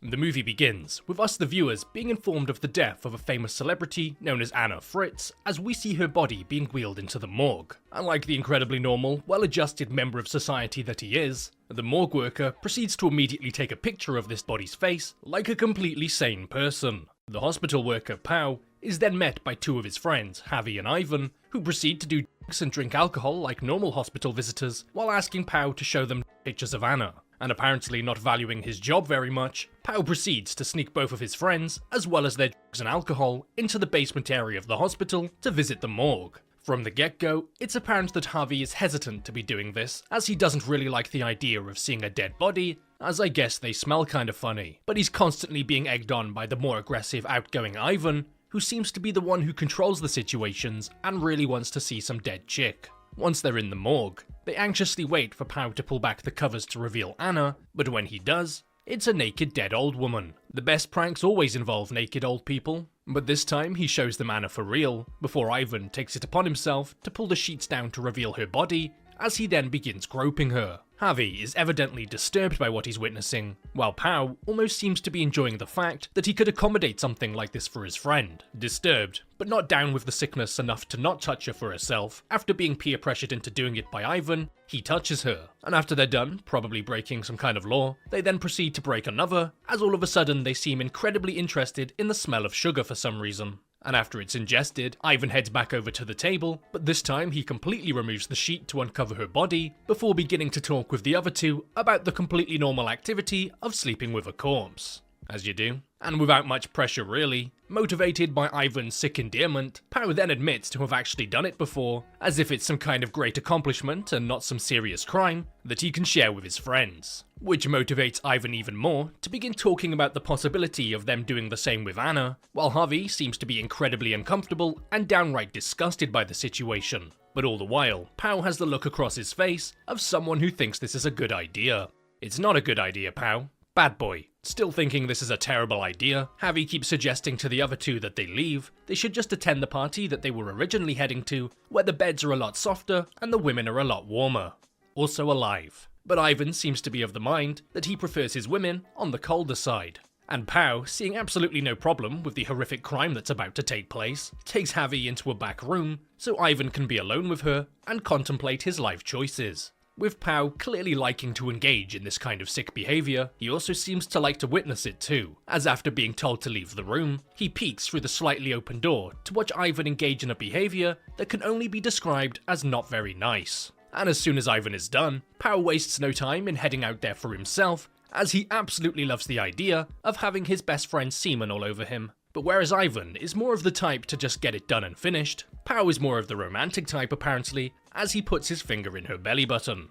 The movie begins with us, the viewers, being informed of the death of a famous celebrity known as Anna Fritz, as we see her body being wheeled into the morgue. Unlike the incredibly normal, well-adjusted member of society that he is, the morgue worker proceeds to immediately take a picture of this body's face like a completely sane person. The hospital worker, Pau, is then met by two of his friends, Javi and Ivan, who proceed to do drugs and drink alcohol like normal hospital visitors, while asking Pau to show them pictures of Anna. And apparently not valuing his job very much, Pau proceeds to sneak both of his friends, as well as their drugs and alcohol, into the basement area of the hospital to visit the morgue. From the get-go, it's apparent that Javi is hesitant to be doing this, as he doesn't really like the idea of seeing a dead body, as I guess they smell kind of funny. But he's constantly being egged on by the more aggressive, outgoing Ivan, who seems to be the one who controls the situations and really wants to see some dead chick. Once they're in the morgue, they anxiously wait for Pau to pull back the covers to reveal Anna, but when he does, it's a naked dead old woman. The best pranks always involve naked old people, but this time he shows them Anna for real, before Ivan takes it upon himself to pull the sheets down to reveal her body, as he then begins groping her. Javi is evidently disturbed by what he's witnessing, while Pau almost seems to be enjoying the fact that he could accommodate something like this for his friend. Disturbed, but not down with the sickness enough to not touch her for herself, after being peer pressured into doing it by Ivan, he touches her, and after they're done, probably breaking some kind of law, they then proceed to break another, as all of a sudden they seem incredibly interested in the smell of sugar for some reason. And after it's ingested, Ivan heads back over to the table, but this time he completely removes the sheet to uncover her body, before beginning to talk with the other two about the completely normal activity of sleeping with a corpse. As you do. And without much pressure really, motivated by Ivan's sick endearment, Pau then admits to have actually done it before, as if it's some kind of great accomplishment and not some serious crime that he can share with his friends. Which motivates Ivan even more to begin talking about the possibility of them doing the same with Anna, while Javi seems to be incredibly uncomfortable and downright disgusted by the situation. But all the while, Pau has the look across his face of someone who thinks this is a good idea. It's not a good idea, Pau. Bad boy. Still thinking this is a terrible idea, Javi keeps suggesting to the other two that they leave. They should just attend the party that they were originally heading to, where the beds are a lot softer and the women are a lot warmer. Also alive. But Ivan seems to be of the mind that he prefers his women on the colder side. And Pau, seeing absolutely no problem with the horrific crime that's about to take place, takes Javi into a back room so Ivan can be alone with her and contemplate his life choices. With Pau clearly liking to engage in this kind of sick behaviour, he also seems to like to witness it too, as after being told to leave the room, he peeks through the slightly open door to watch Ivan engage in a behaviour that can only be described as not very nice. And as soon as Ivan is done, Pau wastes no time in heading out there for himself, as he absolutely loves the idea of having his best friend's semen all over him. But whereas Ivan is more of the type to just get it done and finished, Pau is more of the romantic type apparently, as he puts his finger in her belly button.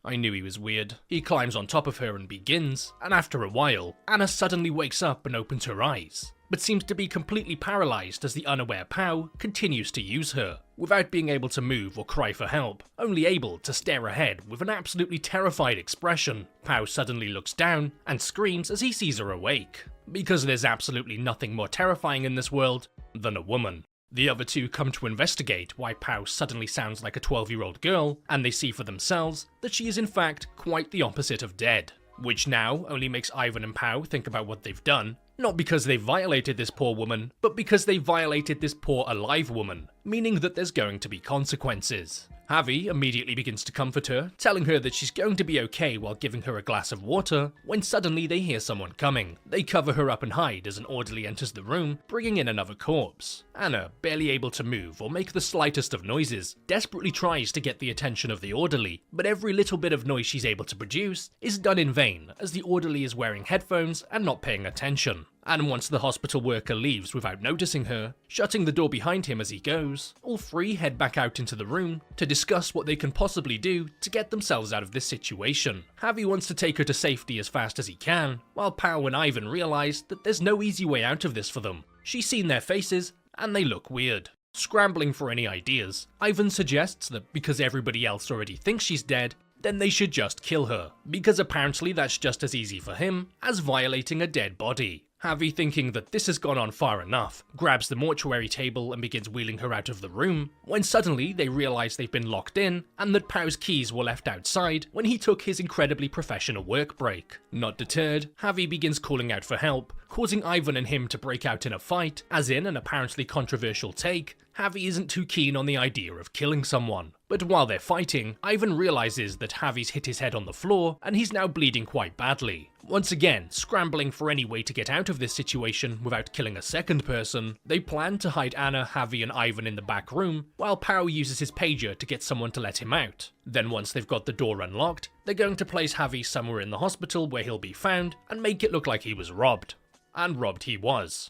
I knew he was weird. He climbs on top of her and begins, and after a while, Anna suddenly wakes up and opens her eyes, but seems to be completely paralysed as the unaware Pau continues to use her, without being able to move or cry for help, only able to stare ahead with an absolutely terrified expression. Pau suddenly looks down and screams as he sees her awake, because there's absolutely nothing more terrifying in this world than a woman. The other two come to investigate why Pau suddenly sounds like a 12-year-old girl, and they see for themselves that she is in fact quite the opposite of dead, which now only makes Ivan and Pau think about what they've done, not because they violated this poor woman, but because they violated this poor alive woman, meaning that there's going to be consequences. Javi immediately begins to comfort her, telling her that she's going to be okay while giving her a glass of water, when suddenly they hear someone coming. They cover her up and hide as an orderly enters the room, bringing in another corpse. Anna, barely able to move or make the slightest of noises, desperately tries to get the attention of the orderly, but every little bit of noise she's able to produce is done in vain, as the orderly is wearing headphones and not paying attention. And once the hospital worker leaves without noticing her, shutting the door behind him as he goes, all three head back out into the room to discuss what they can possibly do to get themselves out of this situation. Javi wants to take her to safety as fast as he can, while Pau and Ivan realise that there's no easy way out of this for them. She's seen their faces, and they look weird. Scrambling for any ideas, Ivan suggests that because everybody else already thinks she's dead, then they should just kill her, because apparently that's just as easy for him as violating a dead body. Javi, thinking that this has gone on far enough, grabs the mortuary table and begins wheeling her out of the room, when suddenly they realise they've been locked in and that Pau's keys were left outside when he took his incredibly professional work break. Not deterred, Javi begins calling out for help, causing Ivan and him to break out in a fight, as in an apparently controversial take, Javi isn't too keen on the idea of killing someone. But while they're fighting, Ivan realises that Javi's hit his head on the floor and he's now bleeding quite badly. Once again, scrambling for any way to get out of this situation without killing a second person, they plan to hide Anna, Javi and Ivan in the back room, while Pau uses his pager to get someone to let him out. Then once they've got the door unlocked, they're going to place Javi somewhere in the hospital where he'll be found and make it look like he was robbed. And robbed he was.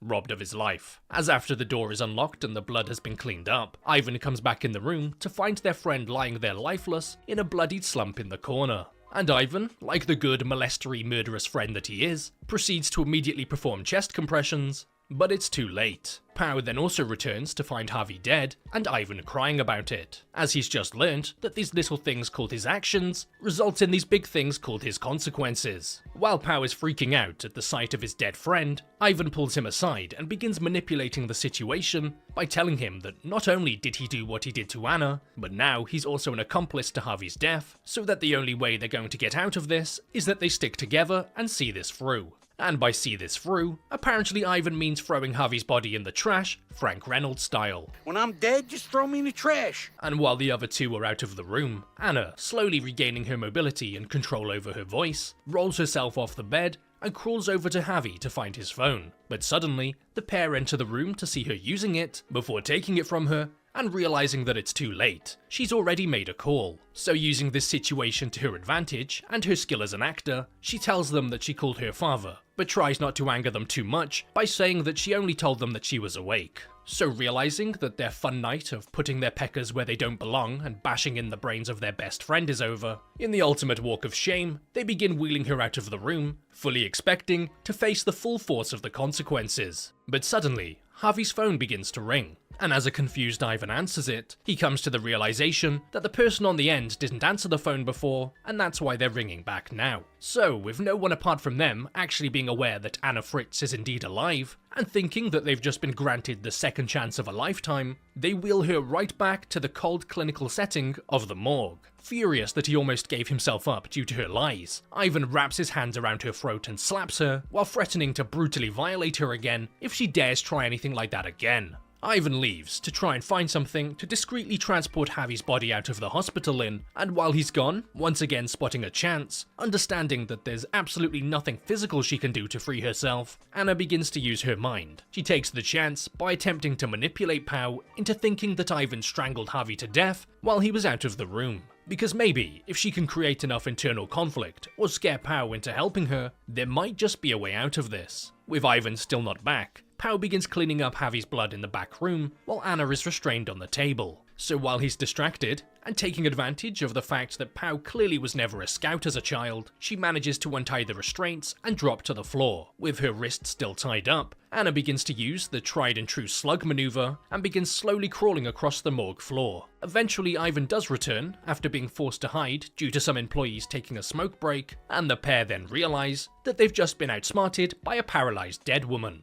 Robbed of his life. As after the door is unlocked and the blood has been cleaned up, Ivan comes back in the room to find their friend lying there lifeless in a bloodied slump in the corner. And Ivan, like the good molestery murderous friend that he is, proceeds to immediately perform chest compressions, but it's too late. Pau then also returns to find Javi dead, and Ivan crying about it, as he's just learnt that these little things called his actions result in these big things called his consequences. While Pau is freaking out at the sight of his dead friend, Ivan pulls him aside and begins manipulating the situation by telling him that not only did he do what he did to Anna, but now he's also an accomplice to Javi's death, so that the only way they're going to get out of this is that they stick together and see this through. And by see this through, apparently Ivan means throwing Javi's body in the trash, Frank Reynolds style. When I'm dead, just throw me in the trash. And while the other two are out of the room, Anna, slowly regaining her mobility and control over her voice, rolls herself off the bed and crawls over to Javi to find his phone. But suddenly, the pair enter the room to see her using it, before taking it from her, and realizing that it's too late. She's already made a call. So using this situation to her advantage, and her skill as an actor, she tells them that she called her father, but tries not to anger them too much by saying that she only told them that she was awake. So realizing that their fun night of putting their peckers where they don't belong and bashing in the brains of their best friend is over, in the ultimate walk of shame, they begin wheeling her out of the room, fully expecting to face the full force of the consequences. But suddenly, Javi's phone begins to ring, and as a confused Ivan answers it, he comes to the realization that the person on the end didn't answer the phone before, and that's why they're ringing back now. So, with no one apart from them actually being aware that Anna Fritz is indeed alive, and thinking that they've just been granted the second chance of a lifetime, they wheel her right back to the cold clinical setting of the morgue. Furious that he almost gave himself up due to her lies, Ivan wraps his hands around her throat and slaps her, while threatening to brutally violate her again if she dares try anything like that again. Ivan leaves to try and find something to discreetly transport Javi's body out of the hospital in, and while he's gone, once again spotting a chance, understanding that there's absolutely nothing physical she can do to free herself, Anna begins to use her mind. She takes the chance by attempting to manipulate Pau into thinking that Ivan strangled Javi to death while he was out of the room. Because maybe, if she can create enough internal conflict, or scare Pau into helping her, there might just be a way out of this. With Ivan still not back, Pau begins cleaning up Javi's blood in the back room, while Anna is restrained on the table. So while he's distracted, and taking advantage of the fact that Pau clearly was never a scout as a child, she manages to untie the restraints and drop to the floor. With her wrist still tied up, Anna begins to use the tried and true slug maneuver, and begins slowly crawling across the morgue floor. Eventually Ivan does return, after being forced to hide due to some employees taking a smoke break, and the pair then realize that they've just been outsmarted by a paralyzed dead woman.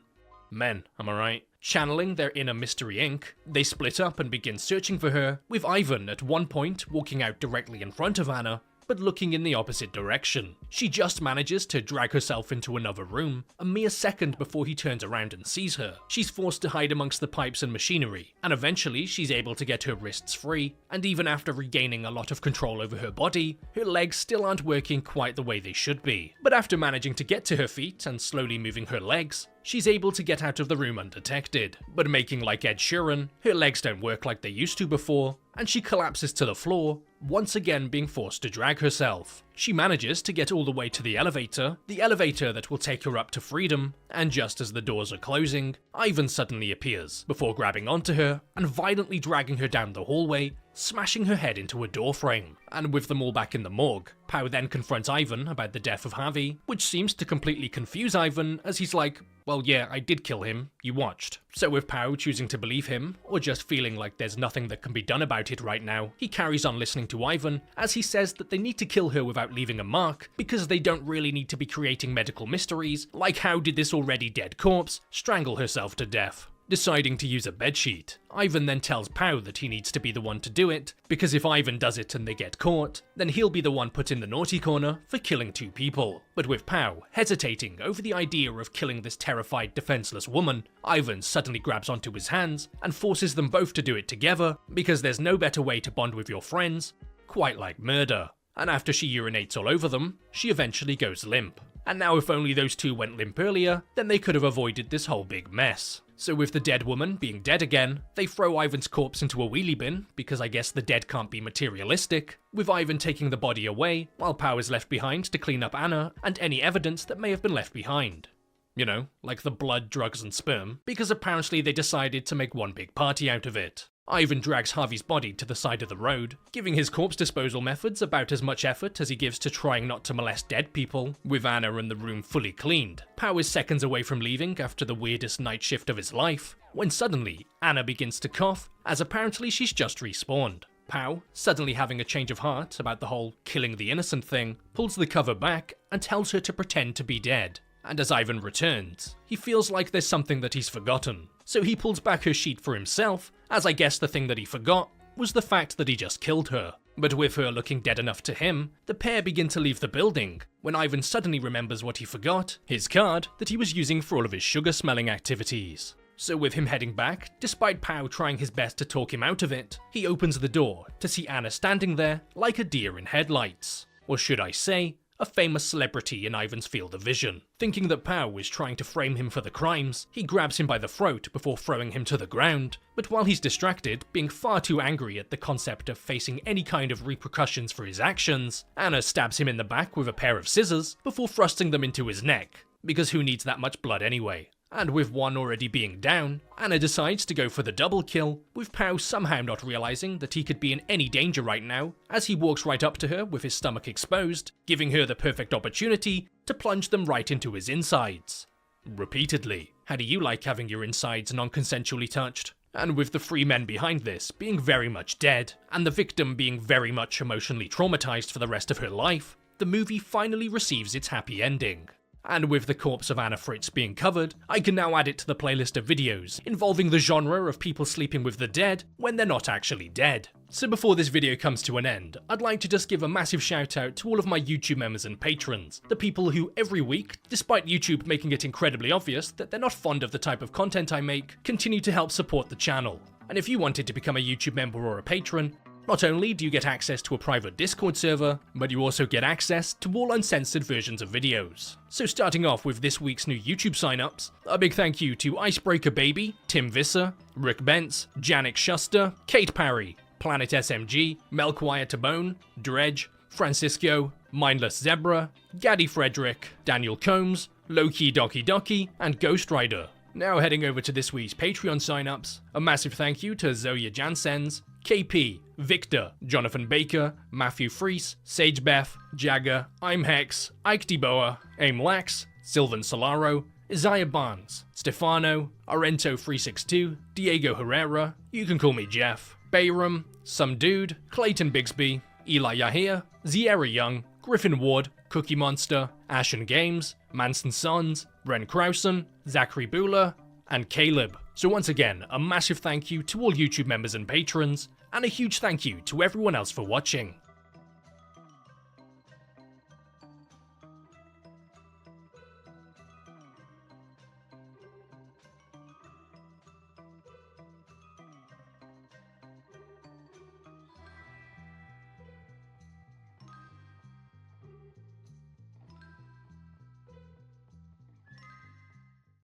Men, am I right? Channeling their inner Mystery Inc., they split up and begin searching for her, with Ivan at one point walking out directly in front of Anna, but looking in the opposite direction. She just manages to drag herself into another room, a mere second before he turns around and sees her. She's forced to hide amongst the pipes and machinery, and eventually she's able to get her wrists free, and even after regaining a lot of control over her body, her legs still aren't working quite the way they should be. But after managing to get to her feet and slowly moving her legs, she's able to get out of the room undetected. But making like Ed Sheeran, her legs don't work like they used to before, and she collapses to the floor, once again being forced to drag herself. She manages to get all the way to the elevator that will take her up to freedom, and just as the doors are closing, Ivan suddenly appears, before grabbing onto her and violently dragging her down the hallway, smashing her head into a door frame. And with them all back in the morgue, Pow then confronts Ivan about the death of Harvey, which seems to completely confuse Ivan as he's like, well yeah, I did kill him, you watched. So with Pow choosing to believe him, or just feeling like there's nothing that can be done about it right now, he carries on listening to Ivan as he says that they need to kill her without leaving a mark, because they don't really need to be creating medical mysteries, like how did this already dead corpse strangle herself to death. Deciding to use a bedsheet, Ivan then tells Pow that he needs to be the one to do it, because if Ivan does it and they get caught, then he'll be the one put in the naughty corner for killing 2 people. But with Pow hesitating over the idea of killing this terrified, defenseless woman, Ivan suddenly grabs onto his hands and forces them both to do it together, because there's no better way to bond with your friends, quite like murder. And after she urinates all over them, she eventually goes limp. And now if only those 2 went limp earlier, then they could have avoided this whole big mess. So with the dead woman being dead again, they throw Ivan's corpse into a wheelie bin, because I guess the dead can't be materialistic, with Ivan taking the body away, while Pow is left behind to clean up Anna and any evidence that may have been left behind. You know, like the blood, drugs and sperm, because apparently they decided to make one big party out of it. Ivan drags Harvey's body to the side of the road, giving his corpse disposal methods about as much effort as he gives to trying not to molest dead people, with Anna and the room fully cleaned. Pow is seconds away from leaving after the weirdest night shift of his life, when suddenly Anna begins to cough, as apparently she's just respawned. Pow, suddenly having a change of heart about the whole killing the innocent thing, pulls the cover back and tells her to pretend to be dead. And as Ivan returns, he feels like there's something that he's forgotten, so he pulls back her sheet for himself, as I guess the thing that he forgot was the fact that he just killed her. But with her looking dead enough to him, the pair begin to leave the building, when Ivan suddenly remembers what he forgot, his card that he was using for all of his sugar-smelling activities. So with him heading back, despite Pow trying his best to talk him out of it, he opens the door to see Anna standing there like a deer in headlights. Or should I say, a famous celebrity in Ivan's field of vision. Thinking that Pow is trying to frame him for the crimes, he grabs him by the throat before throwing him to the ground, but while he's distracted, being far too angry at the concept of facing any kind of repercussions for his actions, Anna stabs him in the back with a pair of scissors before thrusting them into his neck, because who needs that much blood anyway? And with one already being down, Anna decides to go for the double kill, with Pow somehow not realizing that he could be in any danger right now, as he walks right up to her with his stomach exposed, giving her the perfect opportunity to plunge them right into his insides. Repeatedly. How do you like having your insides non-consensually touched? And with the 3 men behind this being very much dead, and the victim being very much emotionally traumatized for the rest of her life, the movie finally receives its happy ending. And with the Corpse of Anna Fritz being covered, I can now add it to the playlist of videos involving the genre of people sleeping with the dead when they're not actually dead. So before this video comes to an end, I'd like to just give a massive shout out to all of my YouTube members and patrons, the people who every week, despite YouTube making it incredibly obvious that they're not fond of the type of content I make, continue to help support the channel. And if you wanted to become a YouTube member or a patron, not only do you get access to a private Discord server, but you also get access to all uncensored versions of videos. So starting off with this week's new YouTube signups, a big thank you to Icebreaker Baby, Tim Visser, Rick Bentz, Janik Shuster, Kate Parry, Planet SMG, Melkwire Tabone, Dredge, Francisco, Mindless Zebra, Gaddy Frederick, Daniel Combs, Loki Doki Doki, and Ghost Rider. Now heading over to this week's Patreon signups, a massive thank you to Zoya Jansens, KP, Victor, Jonathan Baker, Matthew Fries, Sagebeth, Jagger, I'm Hex, Ike DeBoa, Aim Lax, Sylvan Solaro, Isaiah Barnes, Stefano, Arento362, Diego Herrera, you can call me Jeff, Bayram, Some Dude, Clayton Bixby, Eli Yahia, Zierra Young, Griffin Ward, Cookie Monster, Ashen Games, Manson Sons, Bren Krausen, Zachary Bueller, and Caleb. So once again, a massive thank you to all YouTube members and patrons, and a huge thank you to everyone else for watching.